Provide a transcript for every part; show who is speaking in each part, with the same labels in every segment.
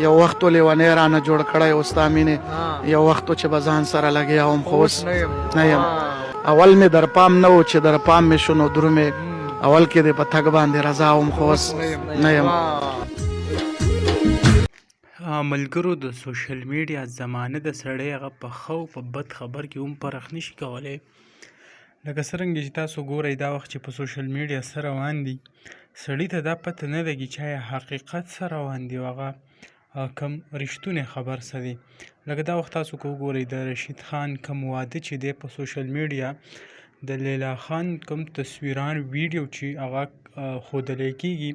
Speaker 1: یو وخت لیونی رانه جوړ کړی و ستا مینې یو وخت چې به ځان سره لګیا وم خو اوس نه یم. اول مې در پام نه و چې در پام مې شو نو درومې اول کې دې په تګ باندې رضا وم خو اوس نه یم.
Speaker 2: ملګرو د سوشل میډیا زمانه د سړی هغه په ښه او په بد خبر کې هم فرق نشي کولی. لکه څرنګه چې تاسو ګورئ دا وخت چې په سوشل میډیا څه روان دي سړي ته دا پته نه لګي چې آیا حقیقت څه روان دي او هغه کم رښتونی خبر څه دی. لکه دا وخت تاسو که وګورئ د رشید خان کم واده چې دی په سوشل میډیا د لیلا خان کم تصویران ویډیو چې هغه ښودلی کېږي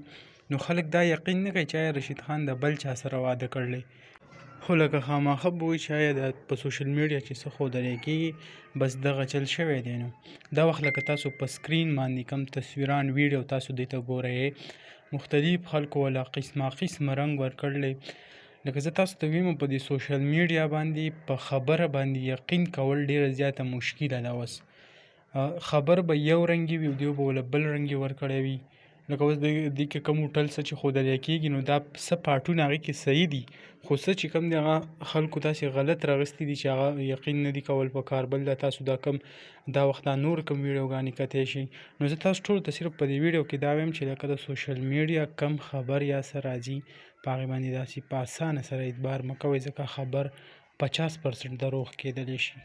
Speaker 2: نو خلک دا یقین نه کوي چې آیا رشید خان د بل چا سره واده کړلی. خو لکه خامخا به وایي چې آیا په سوشل میډیا چې څه ښودلی کېږي بس دغه چل شوی دی. نو دا وخت لکه تاسو په سکرین باندې کم تصویران ویډیو تاسو دې ته ګورئ مختلف خلکو ولا قسمه قسمه رنګ ورکړلی. لکه زه تاسو ته ویم په دې سوشل میډیا باندې په خبره باندې یقین کول ډېره زیاته مشکله ده. اوس خبر به یو رنګي وي دوی به وله بل رنګي ورکړی وي. لکه اوس دې کې کوم هوټل څه چې ښودلی کېږي نو دا څه پاټونه هغې کې صحیح دي خو څه چې کوم دی هغه خلکو داسې غلط راغستي دي چې هغه یقین نه دي کول پکار. بل دا تاسو دا کم دا وخت دا نور کم ویډیوګانې کتی شي نو زه تاسو ټولو ته صرف په دې ویډیو کې دا وایم چې لکه د سوشل میډیا کم خبر یا څه راځي په هغې باندې داسې په اسانه سره اعتبار مه کوئ ځکه خبر 50% دروغ کېدلی شي.